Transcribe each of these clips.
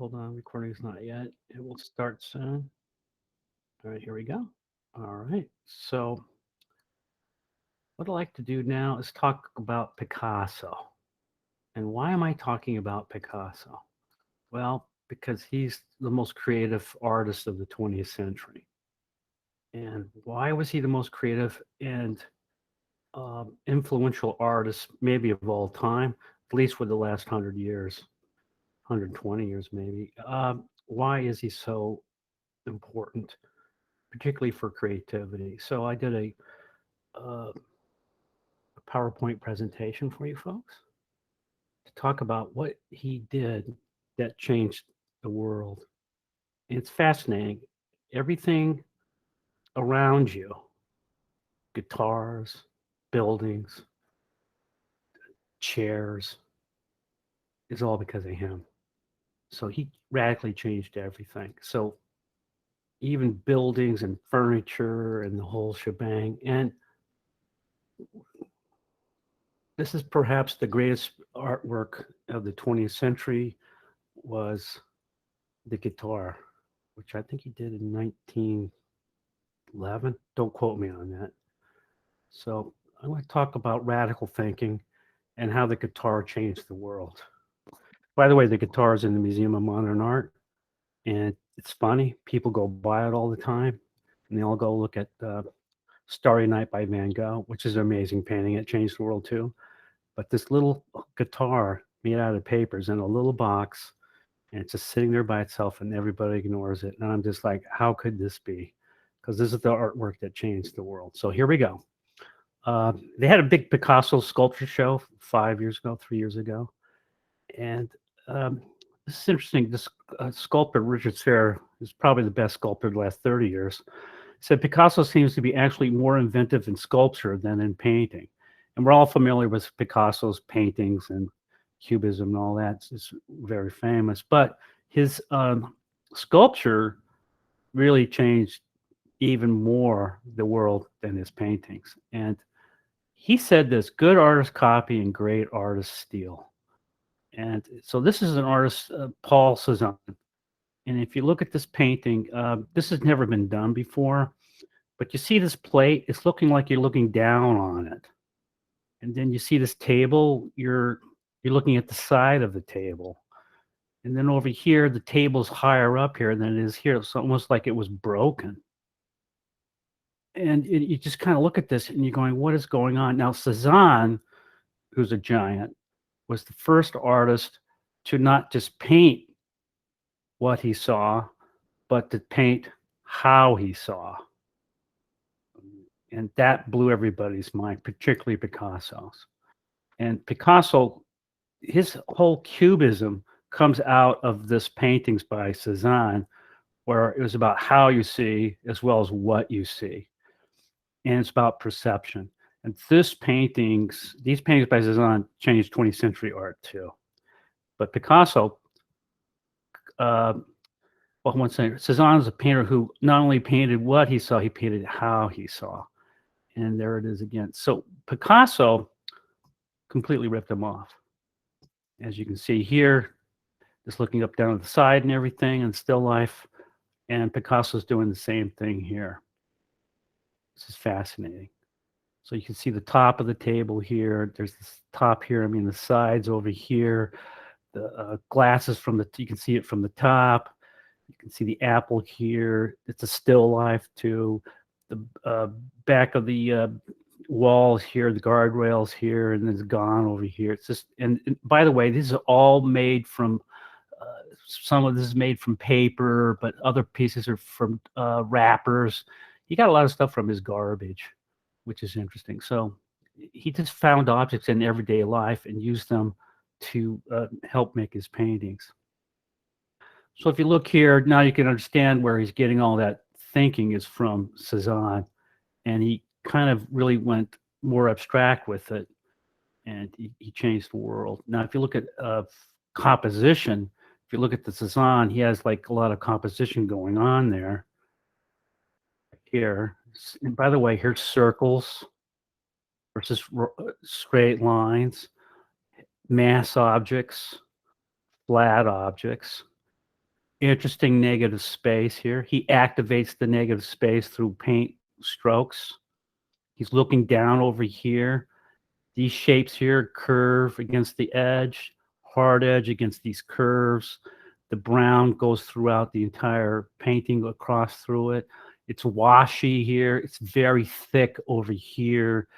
Hold on, recording's not yet. It will start soon. All right, here we go. All right. So, what I'd like to do now is talk about Picasso. And why am I talking about Picasso? Well, because he's the most creative artist of the 20th century. And why was he the most creative and influential artist, maybe of all time, at least for the last 100 years, 120 years maybe? Why is he so important, particularly for creativity? So I did a PowerPoint presentation for you folks to talk about what he did that changed the world. And it's fascinating. Everything around you, guitars, buildings, chairs, is all because of him. So he radically changed everything. So even buildings and furniture and the whole shebang. And this is perhaps the greatest artwork of the 20th century was the guitar, which I think he did in 1911. Don't quote me on that. So I want to talk about radical thinking and how the guitar changed the world. By the way, the guitar is in the Museum of Modern Art, and it's funny. People go by it all the time, and they all go look at Starry Night by Van Gogh, which is an amazing painting. It changed the world too. But this little guitar made out of paper is in a little box, and it's just sitting there by itself, and everybody ignores it. And I'm just like, how could this be? Because this is the artwork that changed the world. So here we go. They had a big Picasso sculpture show 5 years ago, 3 years ago, and um, this is interesting. This sculptor, Richard Serra, is probably the best sculptor of the last 30 years. Said Picasso seems to be actually more inventive in sculpture than in painting. And we're all familiar with Picasso's paintings and Cubism and all that. It's very famous. But his sculpture really changed even more the world than his paintings. And he said this: good artists copy and great artists steal. And so this is an artist, Paul Cezanne. And if you look at this painting, this has never been done before. But you see this plate, it's looking like you're looking down on it. And then you see this table, you're looking at the side of the table. And then over here, the table's higher up here than it is here. It's almost like it was broken. And you just kind of look at this and you're going, what is going on? Now, Cezanne, who's a giant, was the first artist to not just paint what he saw, but to paint how he saw. And that blew everybody's mind, particularly Picasso's. And Picasso, his whole cubism comes out of this paintings by Cezanne, where it was about how you see as well as what you see. And it's about perception. And these paintings by Cezanne changed 20th century art too. But Picasso, well, one thing, Cezanne is a painter who not only painted what he saw, he painted how he saw. And there it is again. So Picasso completely ripped him off. As you can see here, just looking up down at the side and everything and still life. And Picasso's doing the same thing here. This is fascinating. So you can see the top of the table here. There's this top here. I mean, the sides over here. The glasses you can see it from the top. You can see the apple here. It's a still life too. The back of the walls here, the guardrails here, and it's gone over here. It's just, and by the way, these are all made from, some of this is made from paper, but other pieces are from wrappers. He got a lot of stuff from his garbage, which is interesting. So he just found objects in everyday life and used them to help make his paintings. So if you look here, now you can understand where he's getting all that thinking is from Cezanne. And he kind of really went more abstract with it, and he changed the world. Now, if you look at composition, if you look at the Cezanne, he has like a lot of composition going on there. Here, and by the way, here's circles versus straight lines, mass objects, flat objects. interesting negative space here. He activates the negative space through paint strokes. He's looking down over here. These shapes here curve against the edge, hard edge against these curves. The brown goes throughout the entire painting across through it. It's washy here. It's very thick over here.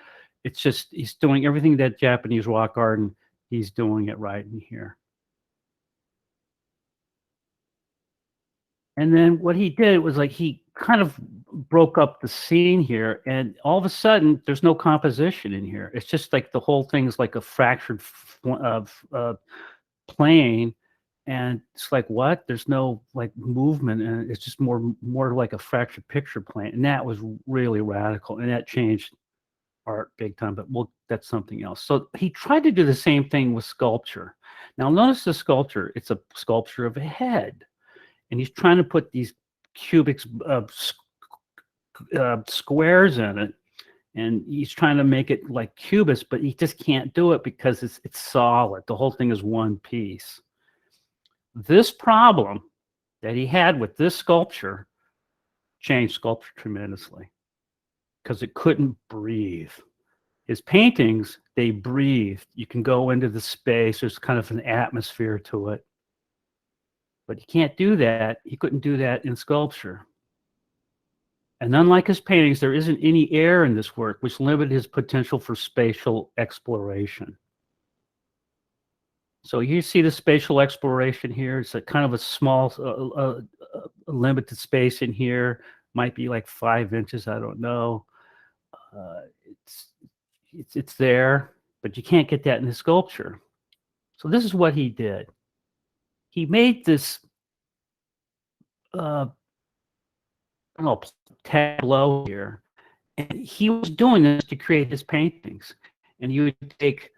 It's just, he's doing everything that Japanese rock garden, he's doing it right in here. And then what he did was like he kind of broke up the scene here, and all of a sudden there's no composition in here. It's just like the whole thing's like a fractured plane, and it's like what? There's no like movement, and it's just more like a fractured picture plane. And that was really radical, and that changed art big time. But that's something else. So he tried to do the same thing with sculpture. Now notice the sculpture. It's a sculpture of a head. And he's trying to put these cubic squares in it, and he's trying to make it like cubist, but he just can't do it because it's solid. The whole thing is one piece. This problem that he had with this sculpture changed sculpture tremendously because it couldn't breathe. His paintings, they breathed. You can go into the space. There's kind of an atmosphere to it. But he can't do that. He couldn't do that in sculpture. And unlike his paintings, there isn't any air in this work, which limited his potential for spatial exploration. So you see the spatial exploration here. It's a kind of a small, limited space in here. Might be like 5 inches. I don't know. It's there, but you can't get that in the sculpture. So this is what he did. He made this tableau here, and he was doing this to create his paintings. And he would take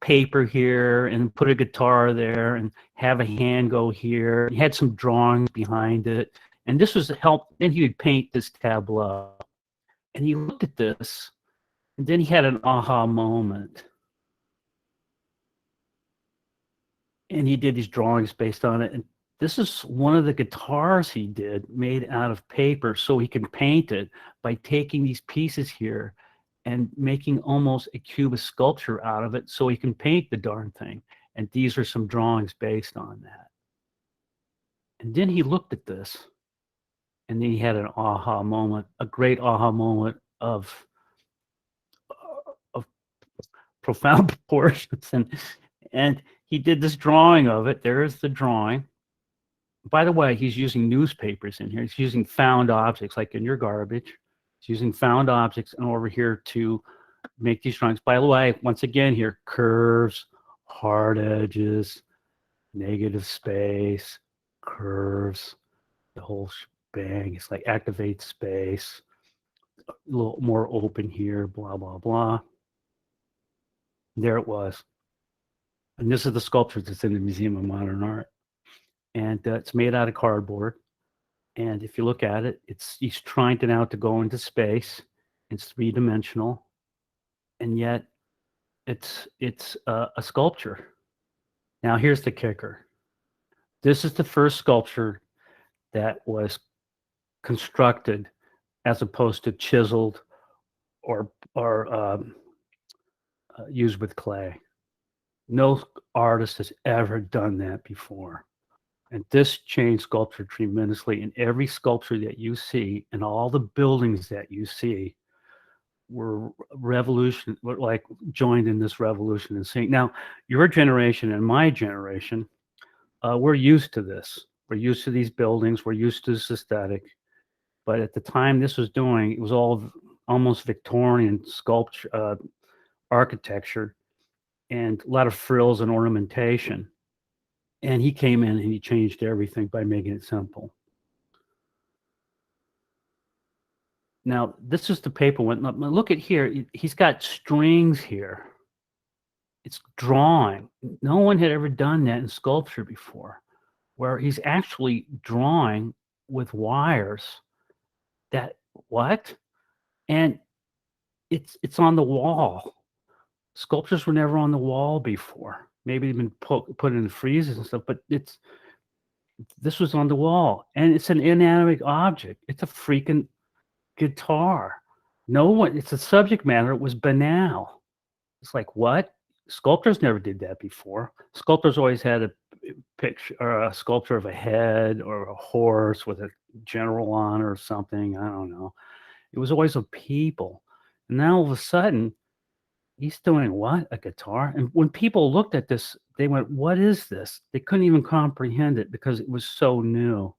paper here and put a guitar there and have a hand go here. He had some drawings behind it, and this was to help. Then he would paint this tableau, and he looked at this, and then he had an aha moment. And he did these drawings based on it. And this is one of the guitars he did made out of paper so he can paint it by taking these pieces here and making almost a cubist sculpture out of it so he can paint the darn thing. And these are some drawings based on that. And then he looked at this, and then he had an aha moment, a great aha moment of profound proportions. And he did this drawing of it. There's the drawing. By the way, he's using newspapers in here. He's using found objects, like in your garbage. He's using found objects and over here to make these drawings. By the way, once again here, curves, hard edges, negative space, curves, the whole shebang. It's like activate space, a little more open here, blah, blah, blah. There it was. And this is the sculpture that's in the Museum of Modern Art. And it's made out of cardboard. And if you look at it, he's trying to now to go into space. It's three-dimensional. And yet it's a sculpture. Now here's the kicker. This is the first sculpture that was constructed as opposed to chiseled or used with clay. No artist has ever done that before. And this changed sculpture tremendously. And every sculpture that you see and all the buildings that you see were joined in this revolution and seeing. Now, your generation and my generation, we're used to this. We're used to these buildings. We're used to this aesthetic. But at the time this was doing, it was all almost Victorian sculpture, architecture, and a lot of frills and ornamentation. And he came in and he changed everything by making it simple. Now, this is the paper one. Look at here. He's got strings here. It's drawing. No one had ever done that in sculpture before, where he's actually drawing with wires. What? And it's on the wall. Sculptures were never on the wall before. Maybe they've been put in the freezers and stuff, but This was on the wall, and it's an inanimate object. It's a freaking guitar. No one it's a subject matter, it was banal. It's like, "What?" Sculptors never did that before. Sculptors always had a picture or a sculpture of a head or a horse with a general on or something, I don't know. It was always of people. And now all of a sudden, he's doing what? A guitar? And when people looked at this, they went, "What is this?" They couldn't even comprehend it because it was so new.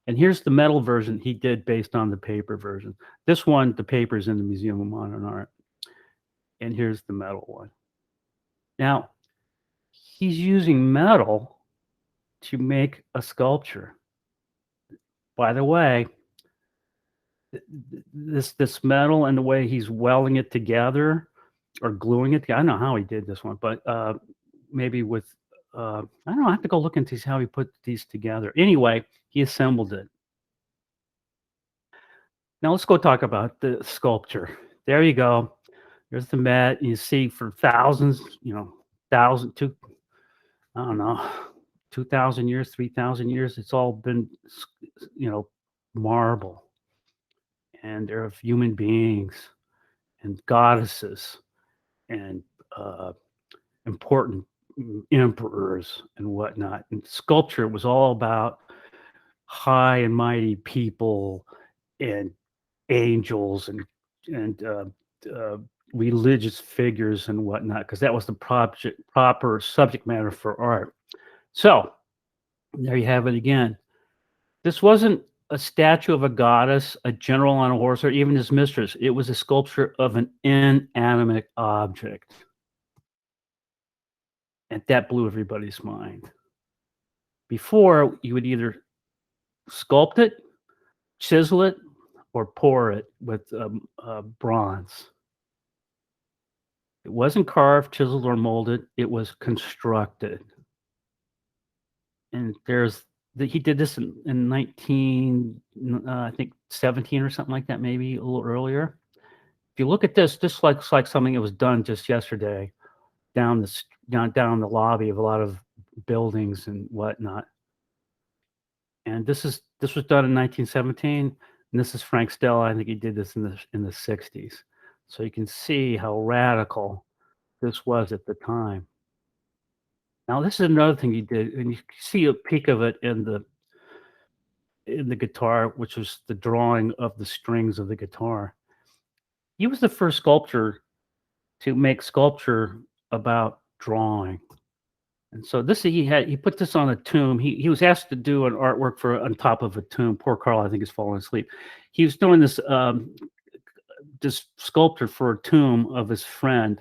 And here's the metal version he did based on the paper version. This one, the paper is in the Museum of Modern Art, and here's the metal one. Now, he's using metal to make a sculpture. By the way, this metal and the way he's welding it together or gluing it together, I don't know how he did this one, but maybe with I don't know. I have to go look into how he put these together. Anyway, he assembled it. Now let's go talk about the sculpture. There you go. There's the mat. You see for thousands, thousand, two, I don't know, 2,000 years, 3,000 years, it's all been, you know, marble. And they're of human beings and goddesses and important emperors and whatnot. And sculpture was all about high and mighty people and angels and uh, religious figures and whatnot, because that was the proper subject matter for art. So there you have it again. This wasn't a statue of a goddess, a general on a horse, or even his mistress. It was a sculpture of an inanimate object. And that blew everybody's mind. Before, you would either sculpt it, chisel it, or pour it with bronze. It wasn't carved, chiseled, or molded. It was constructed. And he did this in 19, I think 17 or something like that, maybe a little earlier. If you look at this looks like something that was done just yesterday down the lobby of a lot of buildings and whatnot. And this was done in 1917, and this is Frank Stella. I think he did this in the 60s. So you can see how radical this was at the time. Now this is another thing he did, and you see a peek of it in the guitar, which was the drawing of the strings of the guitar. He was the first sculptor to make sculpture about drawing. And so he put this on a tomb. He was asked to do an artwork for on top of a tomb. Poor Carl, I think, is falling asleep. He was doing this sculpture for a tomb of his friend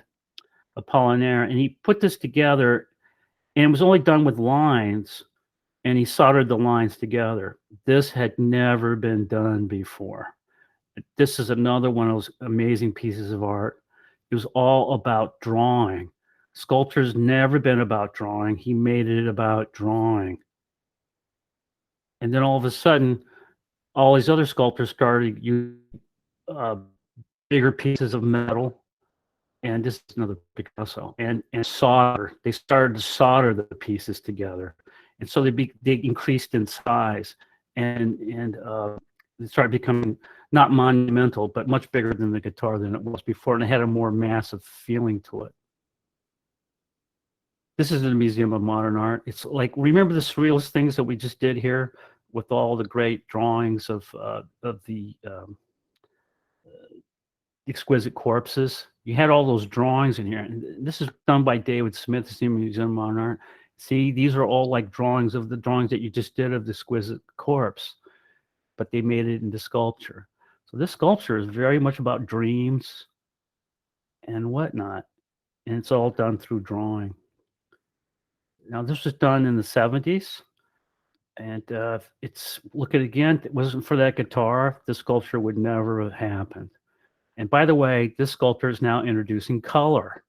Apollinaire, and he put this together, and it was only done with lines, and he soldered the lines together. This had never been done before. This is another one of those amazing pieces of art. It was all about drawing. Sculpture's never been about drawing. He made it about drawing. And then all of a sudden, all these other sculptors started using uh, bigger pieces of metal. And this is another Picasso and solder. They started to solder the pieces together, and so they increased in size and they started becoming not monumental, but much bigger than the guitar than it was before, and it had a more massive feeling to it. This is the Museum of Modern Art. It's like, remember the surrealist things that we just did here with all the great drawings of the exquisite corpses. You had all those drawings in here. And this is done by David Smith, the Museum of Modern Art. See, these are all like drawings of the drawings that you just did of the exquisite corpse, but they made it into sculpture. So this sculpture is very much about dreams and whatnot. And it's all done through drawing. Now, this was done in the 70s. And look at it again, if it wasn't for that guitar, this sculpture would never have happened. And by the way, this sculptor is now introducing color.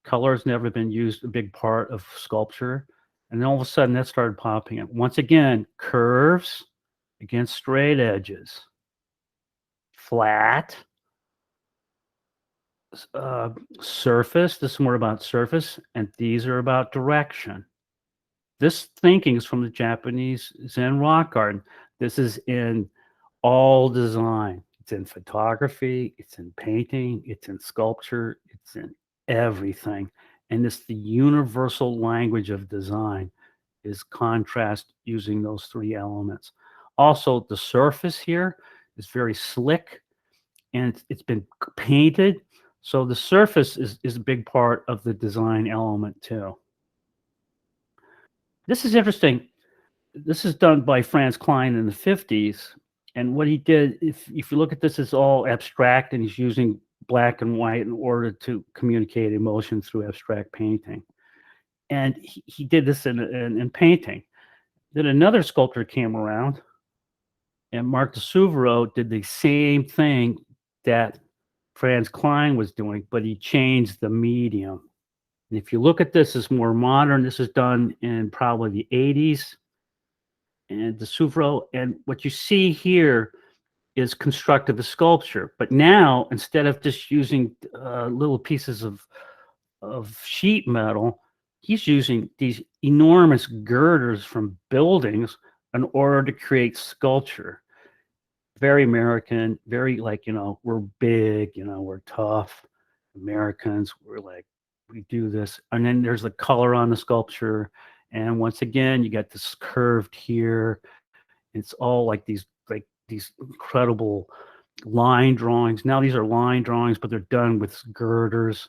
Color has never been used a big part of sculpture. And then all of a sudden that started popping up. Once again, curves against straight edges. Flat. Surface. This is more about surface. And these are about direction. This thinking is from the Japanese Zen rock garden. This is in all design. It's in photography, it's in painting, it's in sculpture, it's in everything. And it's the universal language of design is contrast using those three elements. Also, the surface here is very slick and it's been painted. So the surface is a big part of the design element too. This is interesting. This is done by Franz Klein in the 50s. And what he did, if you look at this, it's all abstract and he's using black and white in order to communicate emotion through abstract painting. And he did this in painting. Then another sculptor came around and Mark de Suvero did the same thing that Franz Klein was doing, but he changed the medium. And if you look at this, it's more modern. This is done in probably the 80s. And the Suvero, and what you see here is constructive sculpture. But now, instead of just using little pieces of sheet metal, he's using these enormous girders from buildings in order to create sculpture. Very American, very like, we're big, we're tough. Americans, we're like, we do this. And then there's the color on the sculpture. And once again, you got this curved here. It's all like these incredible line drawings. Now these are line drawings, but they're done with girders.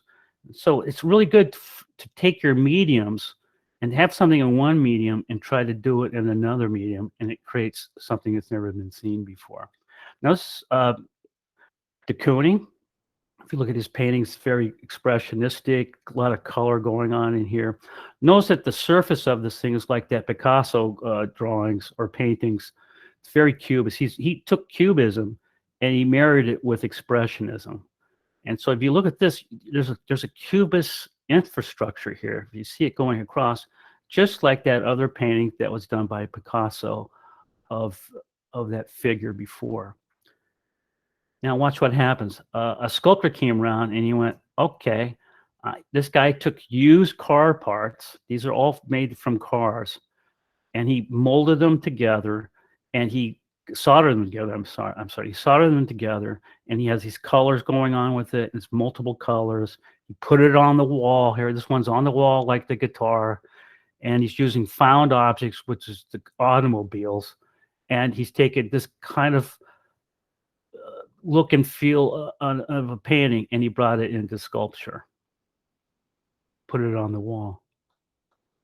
So it's really good to take your mediums and have something in one medium and try to do it in another medium, and it creates something that's never been seen before. Now, this de Kooning, if you look at his paintings, very expressionistic, a lot of color going on in here. Notice that the surface of this thing is like that Picasso drawings or paintings. It's very cubist. He took cubism and he married it with expressionism. And so if you look at this, there's a cubist infrastructure here. You see it going across, just like that other painting that was done by Picasso of that figure before. Now watch what happens. A sculptor came around and he went, okay, this guy took used car parts. These are all made from cars. And he molded them together and he soldered them together. I'm sorry. He soldered them together and he has these colors going on with it. It's multiple colors. He put it on the wall here. This one's on the wall like the guitar. And he's using found objects, which is the automobiles. And he's taken this kind of look and feel of a painting and he brought it into sculpture. Put it on the wall.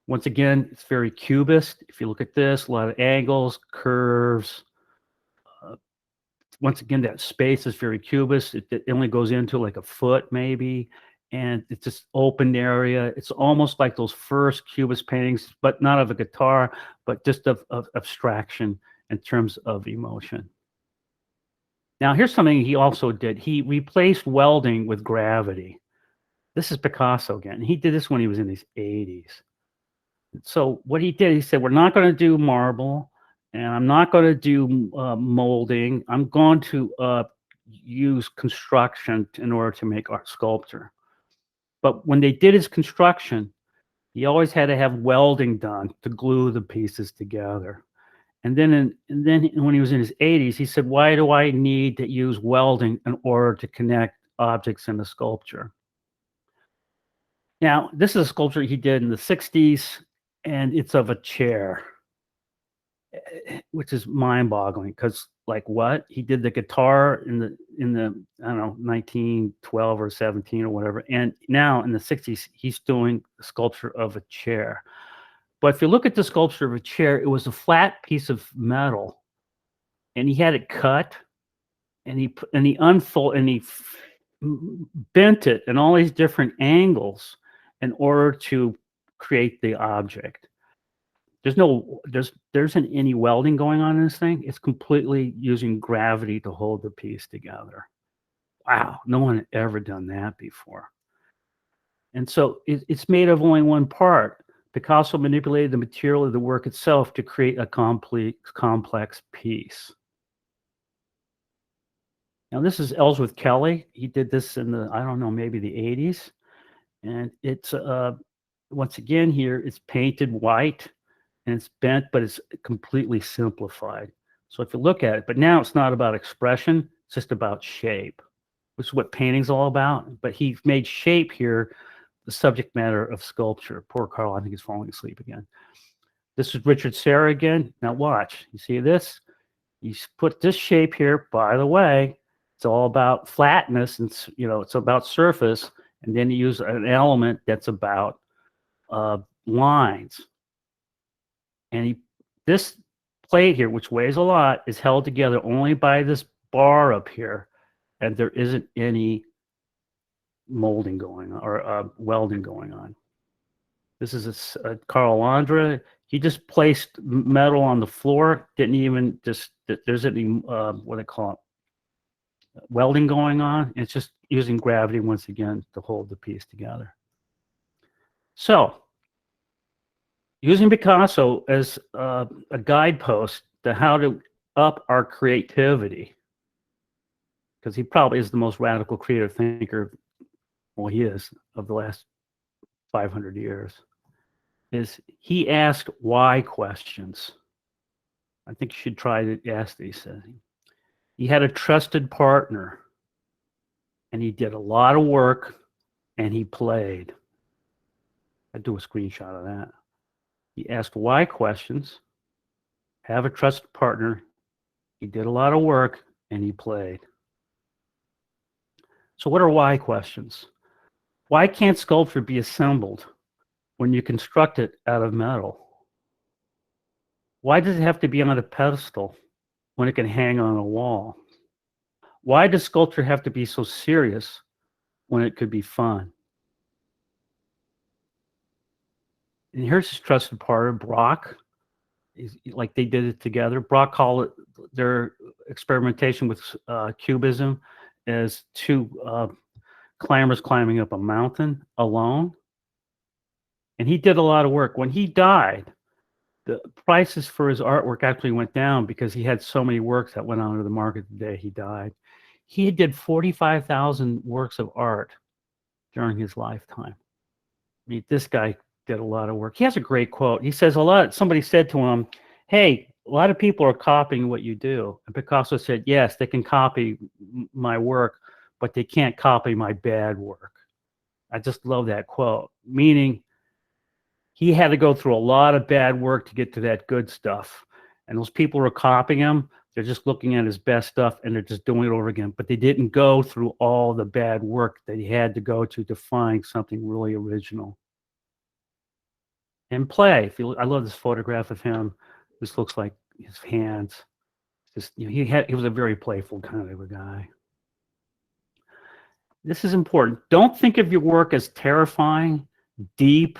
Once again, it's very cubist. If you look at this, a lot of angles, curves. Once again, that space is very cubist. It only goes into like a foot maybe. And it's this open area. It's almost like those first cubist paintings, but not of a guitar, but just of abstraction in terms of emotion. Now, here's something he also did. He replaced welding with gravity. This is Picasso again. He did this when he was in his 80s. So what he did, he said, we're not going to do marble, and I'm not going to do molding. I'm going to use construction in order to make art sculpture. But when they did his construction, he always had to have welding done to glue the pieces together. And then when he was in his 80s, he said, why do I need to use welding in order to connect objects in a sculpture? Now, this is a sculpture he did in the 60s, and it's of a chair, which is mind-boggling because, like, what? He did the guitar in the I don't know, 1912 or 17 or whatever, and now in the 60s, he's doing the sculpture of a chair. But if you look at the sculpture of a chair, it was a flat piece of metal, and he had it cut, and he bent it in all these different angles in order to create the object. There isn't any welding going on in this thing. It's completely using gravity to hold the piece together. Wow, no one had ever done that before. And so it's made of only one part. Picasso manipulated the material of the work itself to create a complex piece. Now, this is Ellsworth Kelly. He did this in the, I don't know, maybe the 80s. And it's, once again here, it's painted white. and it's bent, but it's completely simplified. So if you look at it, but now it's not about expression, it's just about shape, which is what painting's all about. But he made shape here the subject matter of sculpture. Poor Carl, I think he's falling asleep again. This is Richard Serra again. Now watch. You see this? You put this shape here. By the way, it's all about flatness, and it's about surface. And then you use an element that's about lines. And this plate here, which weighs a lot, is held together only by this bar up here, and there isn't any molding going on or welding going on. This is a Carl Landra. He just placed metal on the floor. Didn't even there's any what they call it, welding going on. It's just using gravity once again to hold the piece together. So using Picasso as a guidepost to how to up our creativity, because he probably is the most radical creative thinker, well, he is, of the last 500 years, is he asked why questions. I think you should try to ask these things. He had a trusted partner, and he did a lot of work, and he played. I'd do a screenshot of that. He asked why questions, have a trusted partner, he did a lot of work, and he played. So what are why questions? Why can't sculpture be assembled when you construct it out of metal? Why does it have to be on a pedestal when it can hang on a wall? Why does sculpture have to be so serious when it could be fun? And here's his trusted partner, Brock. Like they did it together. Brock called it their experimentation with cubism as two climbers climbing up a mountain alone. And he did a lot of work. When he died, the prices for his artwork actually went down because he had so many works that went onto the market the day he died. He did 45,000 works of art during his lifetime. I mean, this guy did a lot of work. He has a great quote. He says somebody said to him, hey, a lot of people are copying what you do. And Picasso said, yes, they can copy my work, but they can't copy my bad work. I just love that quote, meaning he had to go through a lot of bad work to get to that good stuff. And those people who are copying him, they're just looking at his best stuff and they're just doing it over again. But they didn't go through all the bad work that he had to go to find something really original. And play. I love this photograph of him. This looks like his hands. Just he was a very playful kind of a guy. This is important. Don't think of your work as terrifying, deep,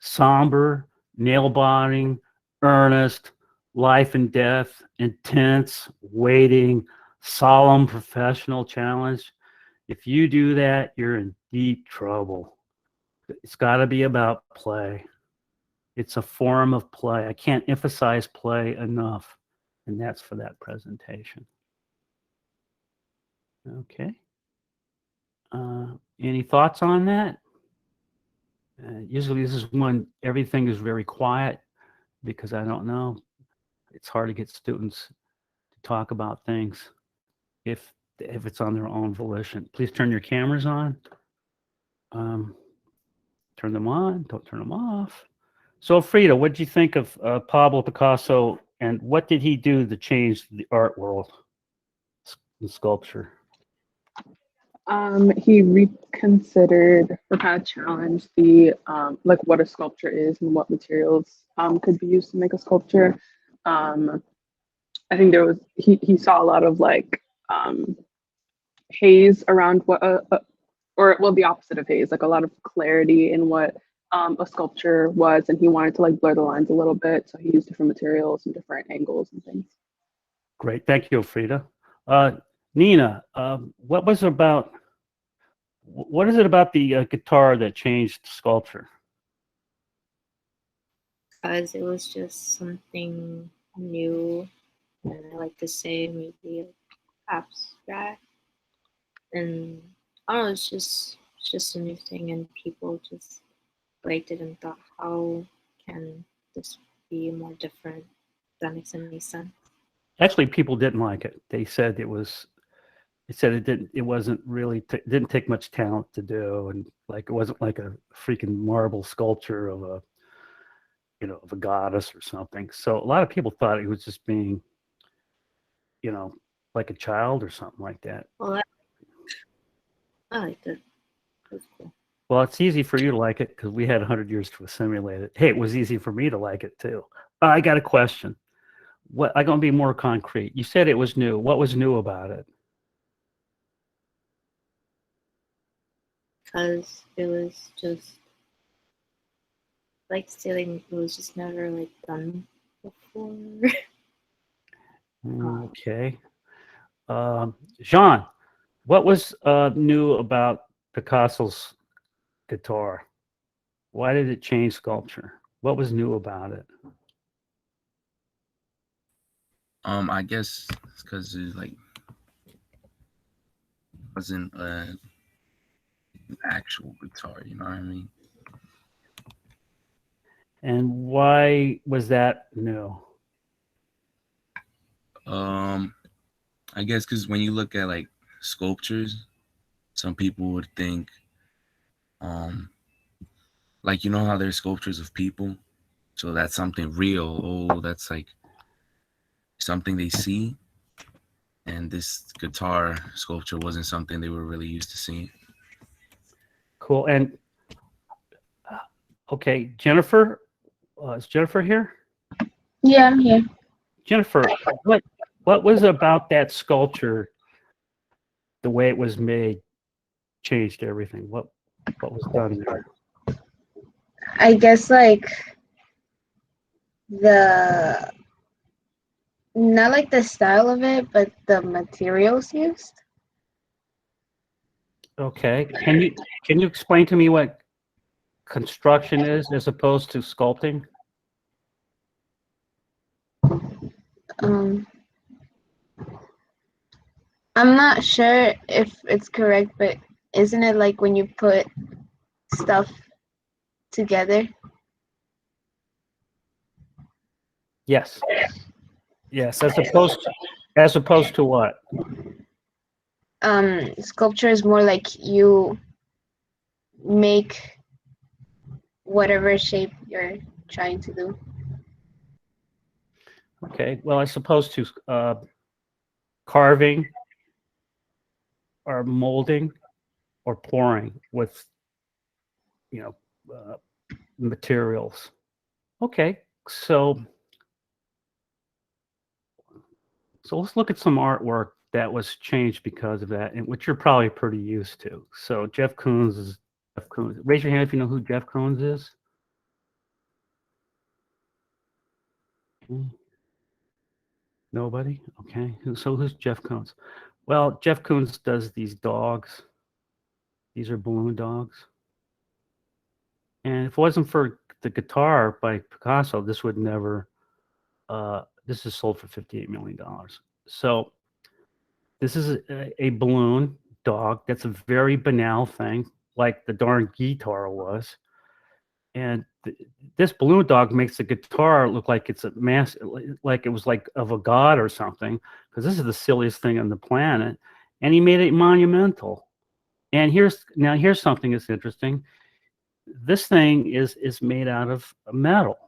somber, nail-biting, earnest, life and death, intense, waiting, solemn, professional challenge. If you do that, you're in deep trouble. It's got to be about play. It's a form of play. I can't emphasize play enough, and that's for that presentation. Okay. Any thoughts on that? Usually this is when everything is very quiet because I don't know. It's hard to get students to talk about things if it's on their own volition. Please turn your cameras on. Turn them on. Don't turn them off. So Frida, what did you think of Pablo Picasso, and what did he do to change the art world, the sculpture? He reconsidered or kind of challenged the like what a sculpture is and what materials could be used to make a sculpture. I think he saw a lot of like haze around what or well the opposite of haze, like a lot of clarity in what a sculpture was, and he wanted to like blur the lines a little bit, so he used different materials and different angles and things. Great, thank you, Frida. Nina, what was it about? What is it about the guitar that changed sculpture? Because it was just something new, and I like to say maybe abstract, and I don't know, it's just a new thing, and people just like didn't thought how can this be more different. If that makes any sense. Actually, people didn't like it. They said it was. They said it didn't. It wasn't really. Didn't take much talent to do, and like it wasn't like a freaking marble sculpture of a, of a goddess or something. So a lot of people thought it was just being, you know, like a child or something like that. Well, I liked it. It was cool. Well, it's easy for you to like it because we had 100 years to assimilate it. Hey, it was easy for me to like it too. I got a question. What I'm gonna be more concrete. You said it was new. What was new about it? Because it was just like stealing. It was just never like done before. Okay. Jean, what was new about Picasso's guitar? Why did it change sculpture? What was new about it? I guess it's because it like wasn't an actual guitar. You know what I mean? And why was that new? I guess because when you look at like sculptures, some people would think, um, like you know how there's sculptures of people, so that's something real. Oh, that's like something they see, and this guitar sculpture wasn't something they were really used to seeing. Cool. And okay, Jennifer, is Jennifer here? Yeah, I'm here. Jennifer, what was about that sculpture, the way it was made, changed everything? What was done there? I guess like the not like the style of it, but the materials used. Okay. Can you explain to me what construction is as opposed to sculpting? Um, I'm not sure if it's correct, but isn't it like when you put stuff together? Yes. Yes, as opposed to what? Sculpture is more like you make whatever shape you're trying to do. Okay. Well, as opposed to carving or molding or pouring with, you know, materials. Okay. So let's look at some artwork that was changed because of that, and which you're probably pretty used to. So Jeff Koons is Jeff Koons. Raise your hand if you know who Jeff Koons is. Nobody? Okay. So who's Jeff Koons? Well, Jeff Koons does these dogs. These are balloon dogs. And if it wasn't for the guitar by Picasso, this would never. This is sold for $58 million. So this is a balloon dog. That's a very banal thing, like the darn guitar was. And this balloon dog makes the guitar look like it's a mass, like it was like of a god or something, because this is the silliest thing on the planet. And he made it monumental. And here's something that's interesting. This thing is made out of metal.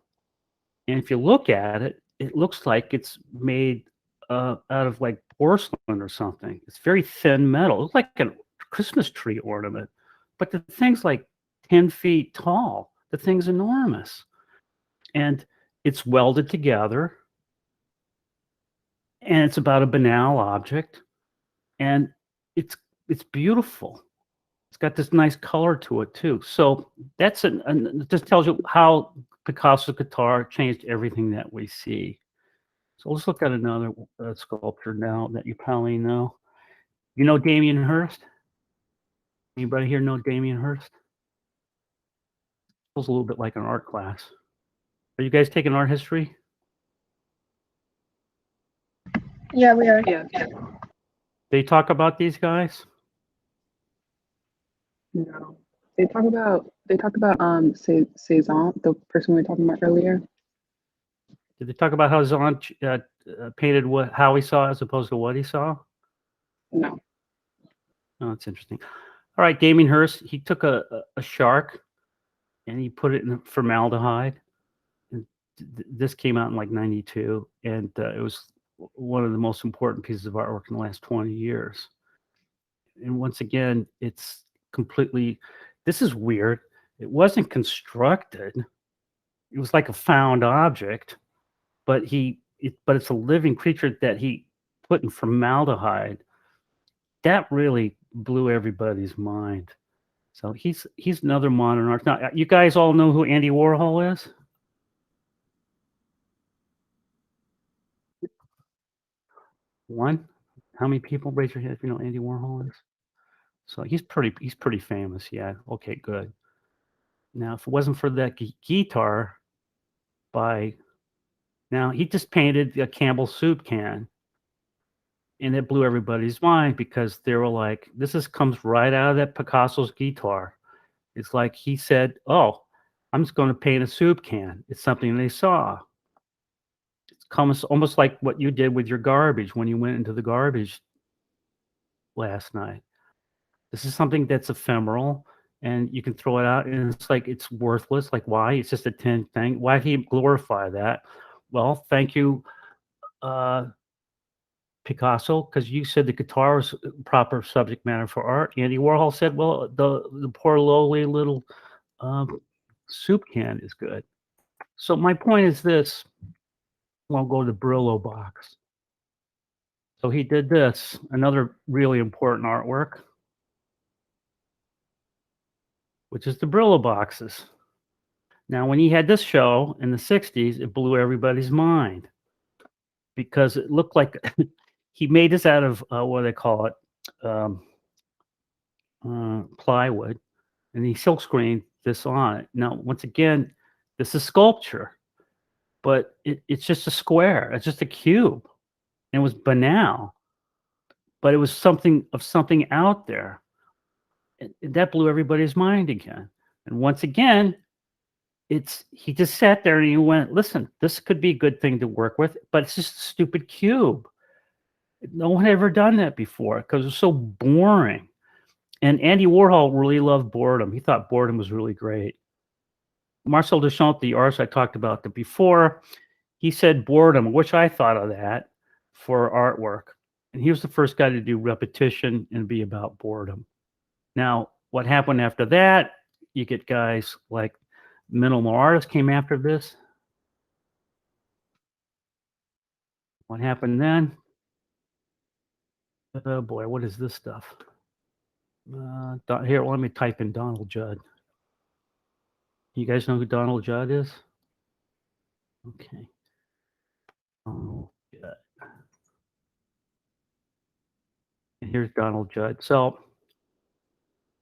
And if you look at it, it looks like it's made out of like porcelain or something. It's very thin metal. It looks like a Christmas tree ornament, but the thing's like 10 feet tall. The thing's enormous. And it's welded together. And it's about a banal object. And it's beautiful. It's got this nice color to it too. So it just tells you how Picasso's guitar changed everything that we see. So let's look at another sculpture now that you probably know. You know Damien Hirst? Anybody here know Damien Hirst? Feels a little bit like an art class. Are you guys taking art history? Yeah, we are. Yeah. They talk about these guys? No. They talk about Cezanne, the person we were talking about earlier. Did they talk about how Zahn painted how he saw as opposed to what he saw? No. Oh, that's interesting. All right, Damien Hirst, he took a shark and he put it in formaldehyde. And this came out in like 92, and it was one of the most important pieces of artwork in the last 20 years. And once again, it's completely, this is weird. It wasn't constructed. It was like a found object, but it's a living creature that he put in formaldehyde. That really blew everybody's mind. So he's another modern art. Now, you guys all know who Andy Warhol is? One? How many people? Raise your hand if you know who Andy Warhol is. So he's pretty famous. Yeah. Okay, good. Now, if it wasn't for that guitar by, now he just painted a Campbell soup can, and it blew everybody's mind because they were like, this comes right out of that Picasso's guitar. It's like he said, oh, I'm just going to paint a soup can. It's something they saw. It's almost like what you did with your garbage when you went into the garbage last night. This is something that's ephemeral, and you can throw it out, and it's like it's worthless. Like, why? It's just a tin thing. Why did he glorify that? Well, thank you, Picasso, because you said the guitar was proper subject matter for art. Andy Warhol said, well, the poor lowly little soup can is good. So my point is this. I'll go to the Brillo box. So he did this, another really important artwork, which is the Brillo boxes. Now, when he had this show in the 60s, it blew everybody's mind because it looked like he made this out of, what do they call it, plywood, and he silk screened this on it. Now, once again, this is sculpture, but it's just a square. It's just a cube. And it was banal, but it was something out there. And that blew everybody's mind again. And once again, he just sat there and he went, listen, this could be a good thing to work with, but it's just a stupid cube. No one had ever done that before because it was so boring. And Andy Warhol really loved boredom. He thought boredom was really great. Marcel Duchamp, the artist I talked about before, he said boredom, which I thought of that for artwork. And he was the first guy to do repetition and be about boredom. Now, what happened after that, you get guys like minimal artists came after this. What happened then? Oh boy, what is this stuff? Here, let me type in Donald Judd. You guys know who Donald Judd is? Okay. Oh, Judd. And here's Donald Judd. So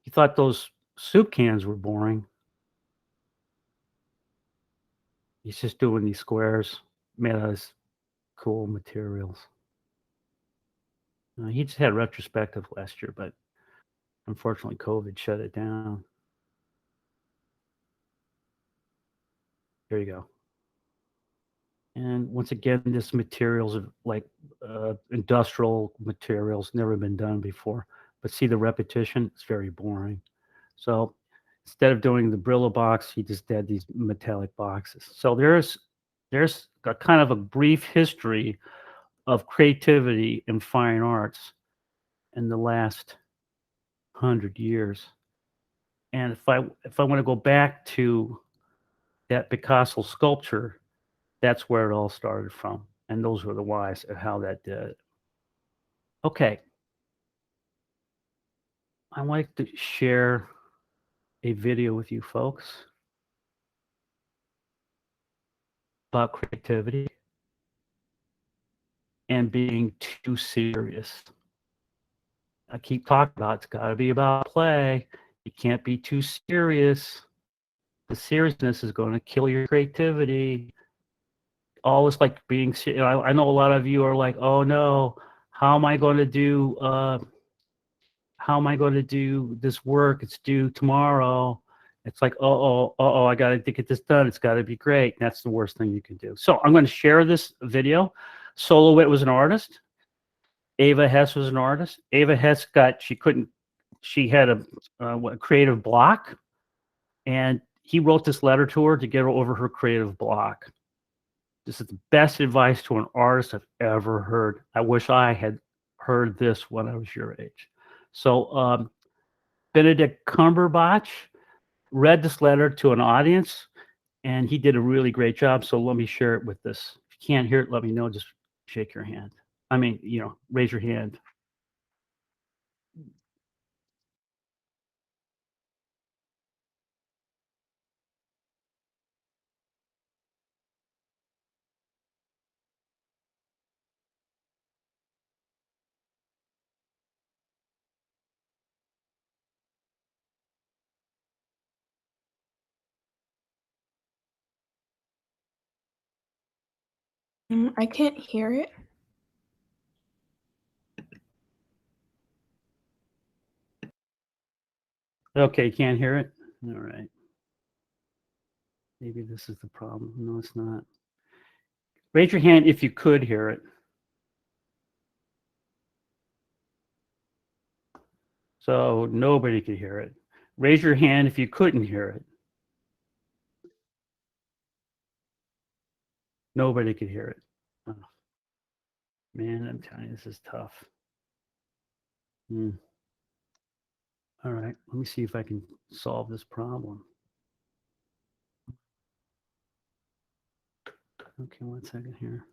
he thought those soup cans were boring. He's just doing these squares made out of cool materials. He just had retrospective last year, but unfortunately, COVID shut it down. Here you go. And once again, this materials of like industrial materials, never been done before. But see the repetition, it's very boring. So instead of doing the Brillo box, he just did these metallic boxes. So there's a kind of a brief history of creativity in fine arts in the last 100 years. And if I want to go back to that Picasso sculpture, that's where it all started from. And those were the whys of how that did. Okay. I'd like to share a video with you folks about creativity and being too serious. I keep talking about it's got to be about play. You can't be too serious. The seriousness is going to kill your creativity. All this like being, I know a lot of you are like, oh no, how am I going to do this work? It's due tomorrow. It's like, I got to get this done. It's got to be great. That's the worst thing you can do. So I'm going to share this video. Solo Wit was an artist. Ava Hess was an artist. Ava Hess she had a creative block, and he wrote this letter to her to get her over her creative block. This is the best advice to an artist I've ever heard. I wish I had heard this when I was your age. So Benedict Cumberbatch read this letter to an audience, and he did a really great job. So let me share it with this. If you can't hear it, let me know. Just shake your hand. Raise your hand. I can't hear it. Okay, you can't hear it? All right. Maybe this is the problem. No, it's not. Raise your hand if you could hear it. So nobody could hear it. Raise your hand if you couldn't hear it. Nobody could hear it. Oh. Man, I'm telling you, this is tough. All right, let me see if I can solve this problem. Okay, 1 second here.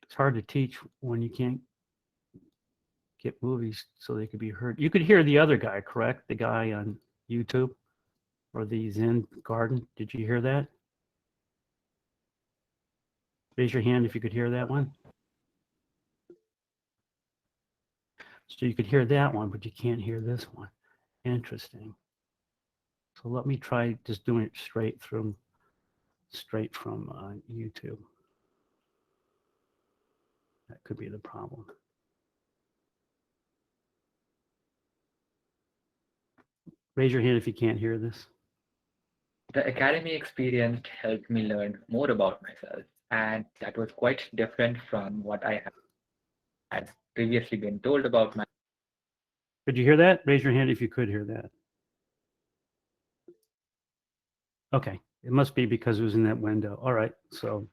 It's hard to teach when you can't get movies so they could be heard. You could hear the other guy, correct? The guy on YouTube or the Zen Garden. Did you hear that? Raise your hand if you could hear that one. So you could hear that one, but you can't hear this one. Interesting. So let me try just doing it straight from YouTube. That could be the problem. Raise your hand if you can't hear this. The academy experience helped me learn more about myself, and that was quite different from what I had previously been told about myself. Could you hear that? Raise your hand if you could hear that. Okay, it must be because it was in that window. All right, so.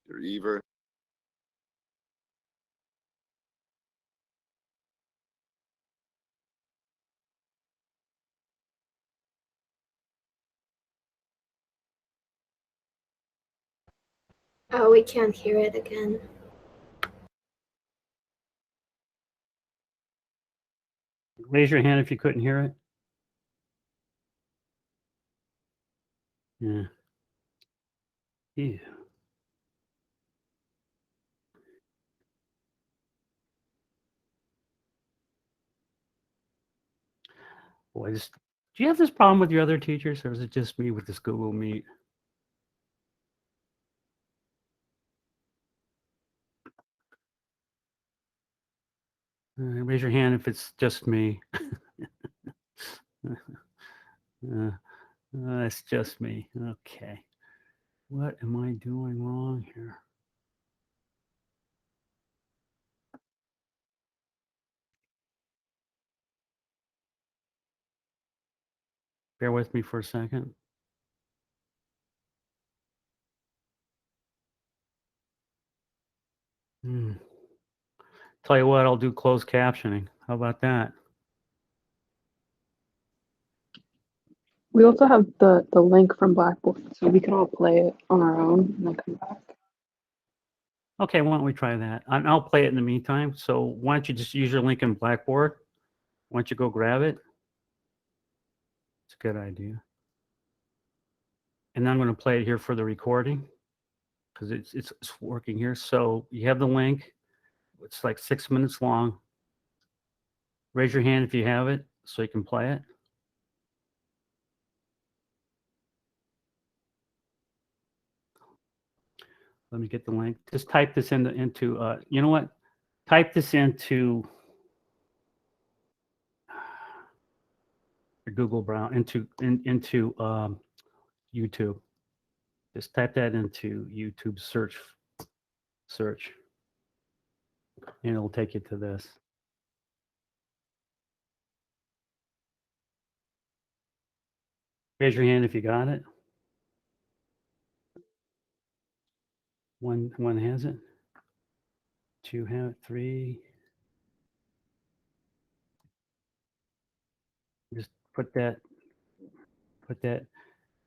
River. Oh, we can't hear it again. Raise your hand if you couldn't hear it. Yeah. Yeah. Boy, do you have this problem with your other teachers, or is it just me with this Google Meet? Raise your hand if it's just me. It's just me. Okay. What am I doing wrong here? Bear with me for a second. Tell you what, I'll do closed captioning. How about that? We also have the link from Blackboard, so we can all play it on our own and then come back. Okay, why don't we try that? I'll play it in the meantime. So why don't you just use your link in Blackboard? Why don't you go grab it? It's a good idea. And then I'm going to play it here for the recording because it's working here. So you have the link. It's like 6 minutes long. Raise your hand if you have it so you can play it. Let me get the link. Just type this into you know what? Type this into your Google Brown into YouTube. Just type that into YouTube search, and it'll take you to this. Raise your hand if you got it. One has it. Two have it. Three. Just put that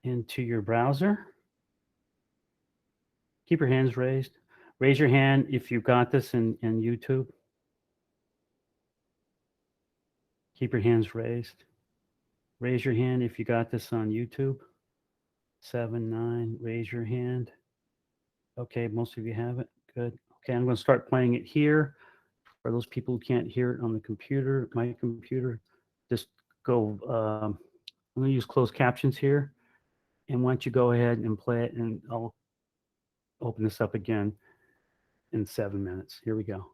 into your browser. Keep your hands raised. Raise your hand if you got this in YouTube. Keep your hands raised. Raise your hand if you got this on YouTube. 7, 9, raise your hand. Okay, most of you have it. Good. Okay, I'm going to start playing it here. For those people who can't hear it on the computer, my computer, just go, I'm going to use closed captions here. And why don't you go ahead and play it, and I'll open this up again in 7 minutes. Here we go.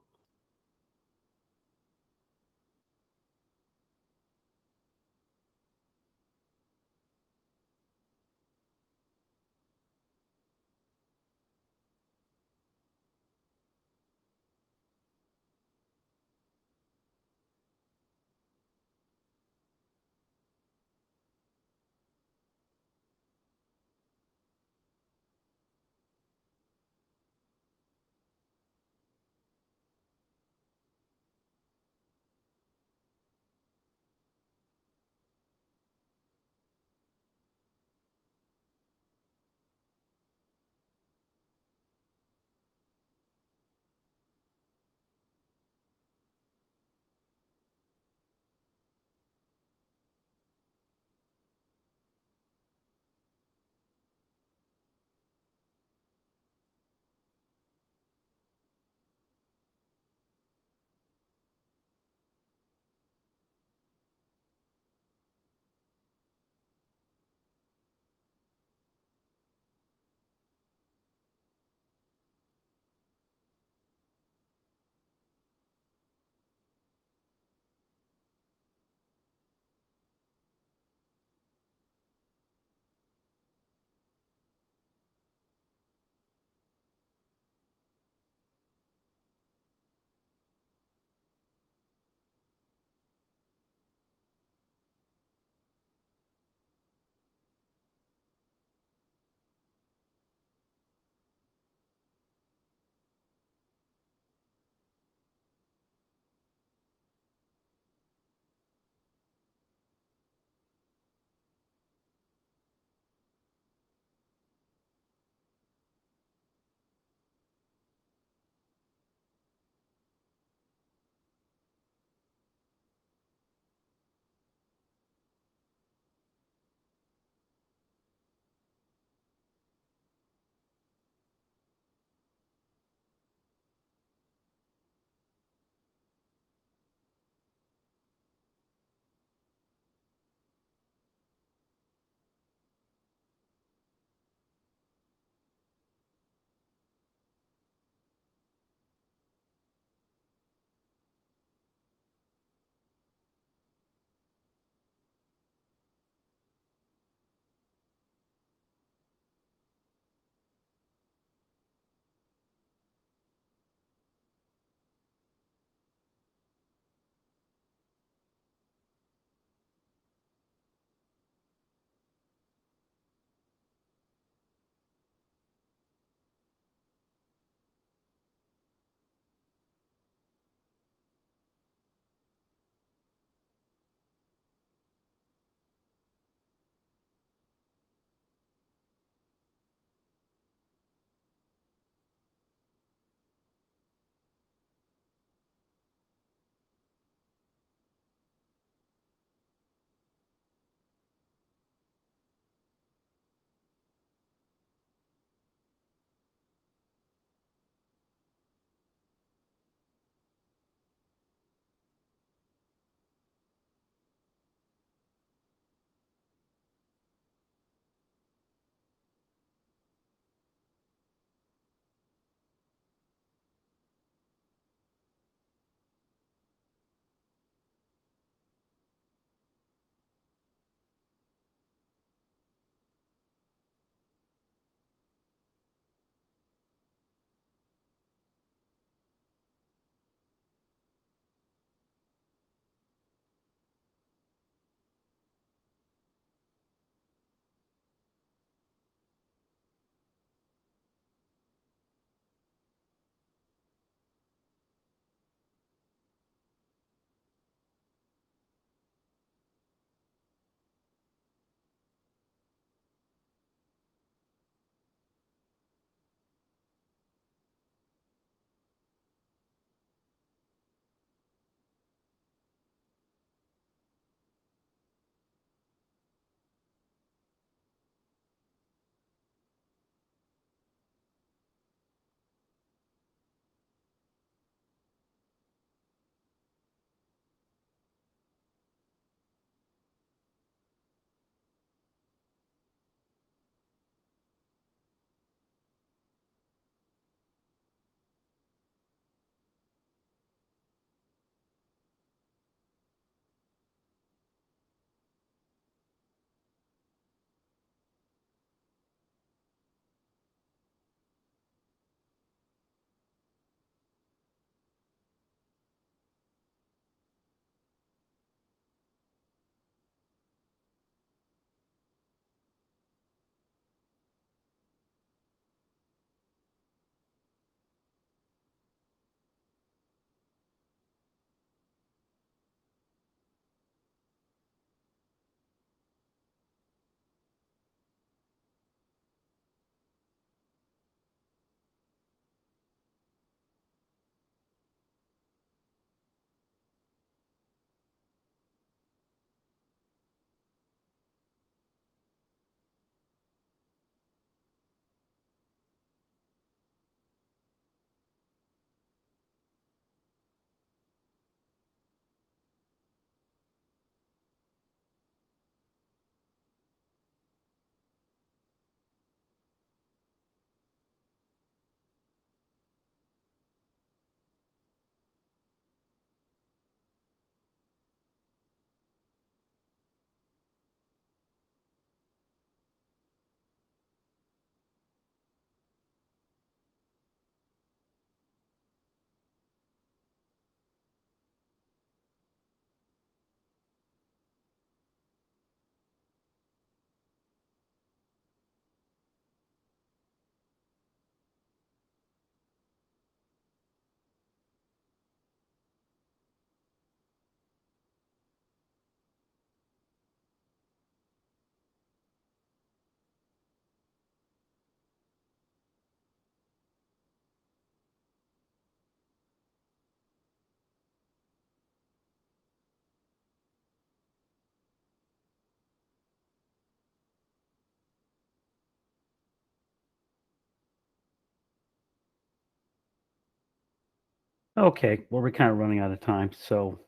Okay, well, we're kind of running out of time, so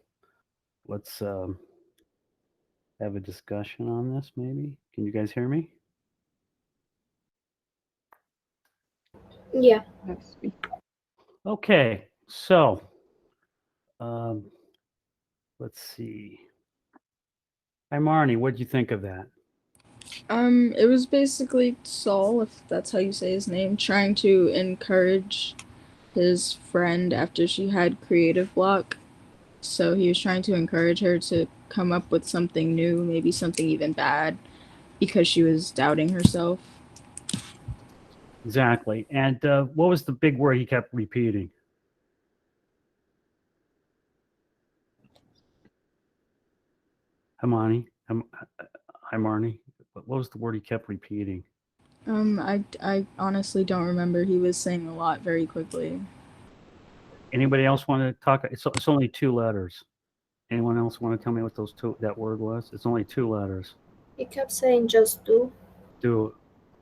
let's have a discussion on this. Maybe can you guys hear me? Yeah. Yes. Okay, so um, let's see. Hi, Marnie. What did you think of that? It was basically Saul, if that's how you say his name, trying to encourage his friend after she had creative block. So he was trying to encourage her to come up with something new, maybe something even bad, because she was doubting herself. Exactly. And what was the big word he kept repeating? Hermione. Hi, Marnie. What was the word he kept repeating? I honestly don't remember. He was saying a lot very quickly. Anybody else want to talk? It's only 2 letters. Anyone else want to tell me what that word was? It's only 2 letters. He kept saying just do. Do it.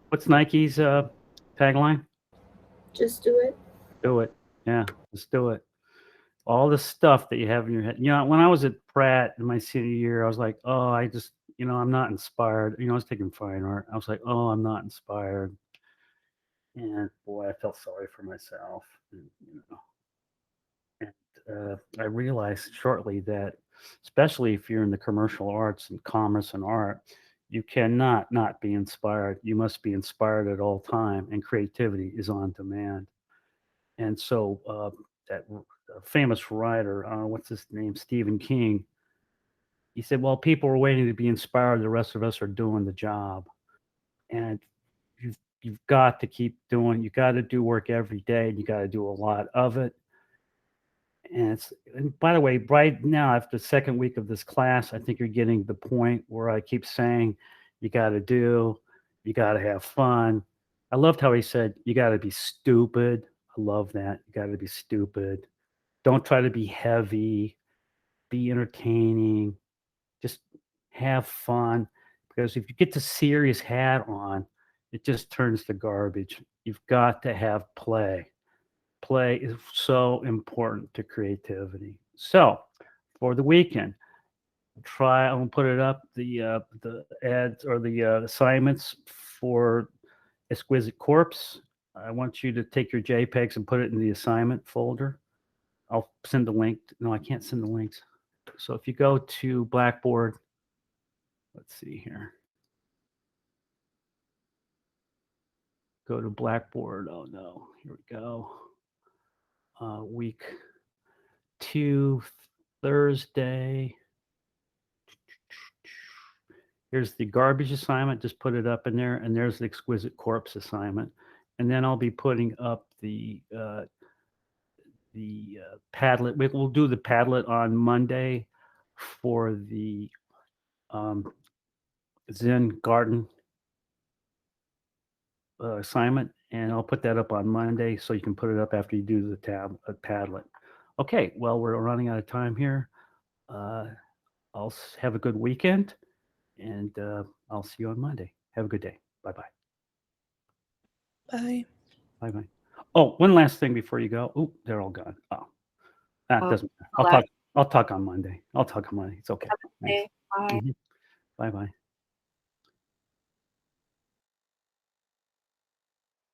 What's Nike's tagline? Just do it. Do it. Yeah, let's do it. All the stuff that you have in your head. When I was at Pratt in my senior year, I was like, oh, I just, I'm not inspired. I was taking fine art. I was like, oh, I'm not inspired. And boy, I felt sorry for myself. And I realized shortly that, especially if you're in the commercial arts and commerce and art, you cannot not be inspired. You must be inspired at all time, and creativity is on demand. And so that famous writer, what's his name, Stephen King, he said, well, people are waiting to be inspired. The rest of us are doing the job. And you've got to keep doing, you got to do work every day, and you got to do a lot of it. And by the way, right now, after the second week of this class, I think you're getting the point where I keep saying, you got to have fun. I loved how he said, you got to be stupid. I love that. You got to be stupid. Don't try to be heavy. Be entertaining. Just have fun. Because if you get the serious hat on, it just turns to garbage. You've got to have play. Play is so important to creativity. So for the weekend, I'm gonna put it up, the ads or the assignments for Exquisite Corpse. I want you to take your JPEGs and put it in the assignment folder. I'll send the link. No, I can't send the links. So if you go to Blackboard, let's see here. Go to Blackboard. Oh no, here we go. Week 2, Thursday. Here's the garbage assignment. Just put it up in there, and there's the Exquisite Corpse assignment. And then I'll be putting up the Padlet. We'll do the Padlet on Monday for the Zen Garden assignment, and I'll put that up on Monday so you can put it up after you do the Padlet. Okay, well, we're running out of time here. I'll have a good weekend, and I'll see you on Monday. Have a good day. Bye-bye. Bye. Bye-bye. Oh, one last thing before you go. Oh, they're all gone. Oh, that doesn't matter. I'll talk on Monday. It's okay. Thanks. Bye. Bye-bye.